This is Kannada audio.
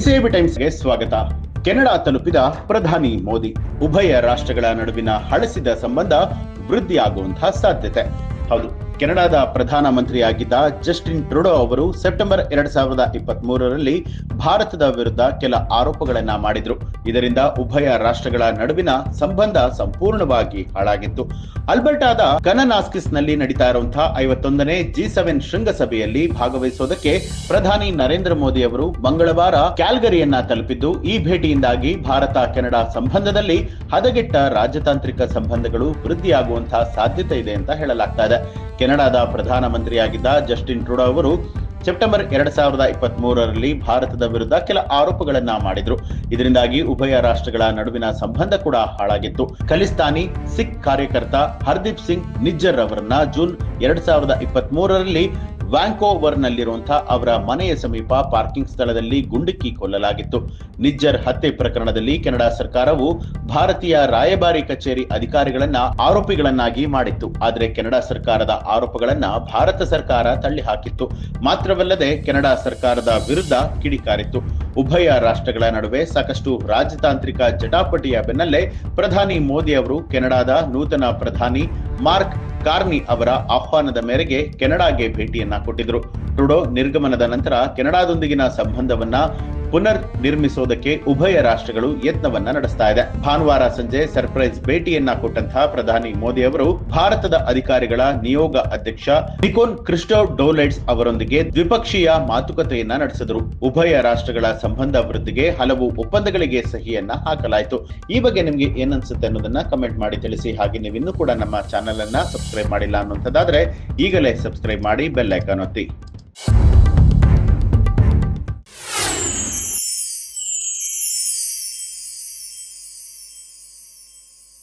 ಬಿಸಿಎಬಿ ಟೈಮ್ಸ್ಗೆ ಸ್ವಾಗತ. ಕೆನಡಾ ತಲುಪಿದ ಪ್ರಧಾನಿ ಮೋದಿ. ಉಭಯ ರಾಷ್ಟ್ರಗಳ ನಡುವಿನ ಹಳಸಿದ ಸಂಬಂಧ ವೃದ್ಧಿಯಾಗುವಂತಹ ಸಾಧ್ಯತೆ. ಹೌದು, ಕೆನಡಾದ ಪ್ರಧಾನಮಂತ್ರಿಯಾಗಿದ್ದ ಜಸ್ಟಿನ್ ಟ್ರೂಡೋ ಅವರು ಸೆಪ್ಟೆಂಬರ್ 2023ರಲ್ಲಿ ಭಾರತದ ವಿರುದ್ಧ ಕೆಲ ಆರೋಪಗಳನ್ನ ಮಾಡಿದ್ರು. ಇದರಿಂದ ಉಭಯ ರಾಷ್ಟ್ರಗಳ ನಡುವಿನ ಸಂಬಂಧ ಸಂಪೂರ್ಣವಾಗಿ ಹಾಳಾಗಿತ್ತು. ಅಲ್ಬರ್ಟಾದ ಕನನಾಸ್ಕಿಸ್ ನಲ್ಲಿ ನಡೀತಾ ಇರುವಂತಹ 51ನೇ G7 ಶೃಂಗಸಭೆಯಲ್ಲಿ ಭಾಗವಹಿಸೋದಕ್ಕೆ ಪ್ರಧಾನಿ ನರೇಂದ್ರ ಮೋದಿ ಅವರು ಮಂಗಳವಾರ ಕ್ಯಾಲ್ಗರಿಯನ್ನ ತಲುಪಿದ್ದು, ಈ ಭೇಟಿಯಿಂದಾಗಿ ಭಾರತ ಕೆನಡಾ ಸಂಬಂಧದಲ್ಲಿ ಹದಗೆಟ್ಟ ರಾಜತಾಂತ್ರಿಕ ಸಂಬಂಧಗಳು ವೃದ್ಧಿಯಾಗುವಂತಹ ಸಾಧ್ಯತೆ ಇದೆ ಅಂತ ಹೇಳಲಾಗ್ತಾ ಇದೆ. ಕೆನಡಾದ ಪ್ರಧಾನಮಂತ್ರಿಯಾಗಿದ್ದ ಜಸ್ಟಿನ್ ಟ್ರೂಡೋ ಅವರು ಸೆಪ್ಟೆಂಬರ್ 2023ರಲ್ಲಿ ಭಾರತದ ವಿರುದ್ಧ ಕೆಲ ಆರೋಪಗಳನ್ನ ಮಾಡಿದ್ರು. ಇದರಿಂದಾಗಿ ಉಭಯ ರಾಷ್ಟ್ರಗಳ ನಡುವಿನ ಸಂಬಂಧ ಕೂಡ ಹಾಳಾಗಿತ್ತು. ಖಲಿಸ್ತಾನಿ ಸಿಖ್ ಕಾರ್ಯಕರ್ತ ಹರ್ದೀಪ್ ಸಿಂಗ್ ನಿಜ್ಜರ್ ಅವರನ್ನ ಜೂನ್ 2023ರಲ್ಲಿ ವ್ಯಾಂಕೋವರ್ ನಲ್ಲಿರುವಂತಹ ಅವರ ಮನೆಯ ಸಮೀಪ ಪಾರ್ಕಿಂಗ್ ಸ್ಥಳದಲ್ಲಿ ಗುಂಡಿಕ್ಕಿ ಕೊಲ್ಲಲಾಗಿತ್ತು. ನಿಜ್ಜರ್ ಹತ್ಯೆ ಪ್ರಕರಣದಲ್ಲಿ ಕೆನಡಾ ಸರ್ಕಾರವು ಭಾರತೀಯ ರಾಯಭಾರಿ ಕಚೇರಿ ಅಧಿಕಾರಿಗಳನ್ನ ಆರೋಪಿಗಳನ್ನಾಗಿ ಮಾಡಿತ್ತು. ಆದರೆ ಕೆನಡಾ ಸರ್ಕಾರದ ಆರೋಪಗಳನ್ನ ಭಾರತ ಸರ್ಕಾರ ತಳ್ಳಿ ಹಾಕಿತ್ತು. ಮಾತ್ರವಲ್ಲದೆ ಕೆನಡಾ ಸರ್ಕಾರದ ವಿರುದ್ಧ ಕಿಡಿಕಾರಿತ್ತು. ಉಭಯ ರಾಷ್ಟ್ರಗಳ ನಡುವೆ ಸಾಕಷ್ಟು ರಾಜತಾಂತ್ರಿಕ ಜಟಾಪಟಿಯ ಬೆನ್ನಲ್ಲೇ ಪ್ರಧಾನಿ ಮೋದಿ ಅವರು ಕೆನಡಾದ ನೂತನ ಪ್ರಧಾನಿ ಮಾರ್ಕ್ ಕಾರ್ನಿ ಅವರ ಆಹ್ವಾನದ ಮೇರೆಗೆ ಕೆನಡಾಗೆ ಭೇಟಿಯನ್ನ ಕೊಟ್ಟಿದ್ರು. ಟ್ರೂಡೋ ನಿರ್ಗಮನದ ನಂತರ ಕೆನಡಾದೊಂದಿಗಿನ ಸಂಬಂಧವನ್ನ ಪುನರ್ ನಿರ್ಮಿಸೋದಕ್ಕೆ ಉಭಯ ರಾಷ್ಟ್ರಗಳು ಯತ್ನವನ್ನ ನಡೆಸ್ತಾ ಇದೆ. ಭಾನುವಾರ ಸಂಜೆ ಸರ್ಪ್ರೈಸ್ ಭೇಟಿಯನ್ನ ಕೊಟ್ಟಂತಹ ಪ್ರಧಾನಿ ಮೋದಿ ಅವರು ಭಾರತದ ಅಧಿಕಾರಿಗಳ ನಿಯೋಗ ಅಧ್ಯಕ್ಷ ನಿಕೋನ್ ಕ್ರಿಸ್ಟೋಡೌಲೈಡ್ಸ್ ಅವರೊಂದಿಗೆ ದ್ವಿಪಕ್ಷೀಯ ಮಾತುಕತೆಯನ್ನ ನಡೆಸಿದರು. ಉಭಯ ರಾಷ್ಟ್ರಗಳ ಸಂಬಂಧ ವೃದ್ಧಿಗೆ ಹಲವು ಒಪ್ಪಂದಗಳಿಗೆ ಸಹಿಯನ್ನ ಹಾಕಲಾಯಿತು. ಈ ಬಗ್ಗೆ ನಿಮ್ಗೆ ಏನನ್ಸುತ್ತೆ ಅನ್ನೋದನ್ನ ಕಮೆಂಟ್ ಮಾಡಿ ತಿಳಿಸಿ. ಹಾಗೆ ನೀವು ಇನ್ನೂ ಕೂಡ ನಮ್ಮ ಚಾನೆಲ್ ಅನ್ನ ಸಬ್ಸ್ಕ್ರೈಬ್ ಮಾಡಿಲ್ಲ ಅನ್ನುವಂಥದ್ದಾದ್ರೆ ಈಗಲೇ ಸಬ್ಸ್ಕ್ರೈಬ್ ಮಾಡಿ, ಬೆಲ್ ಐಕಾನ್ ಒತ್ತಿ.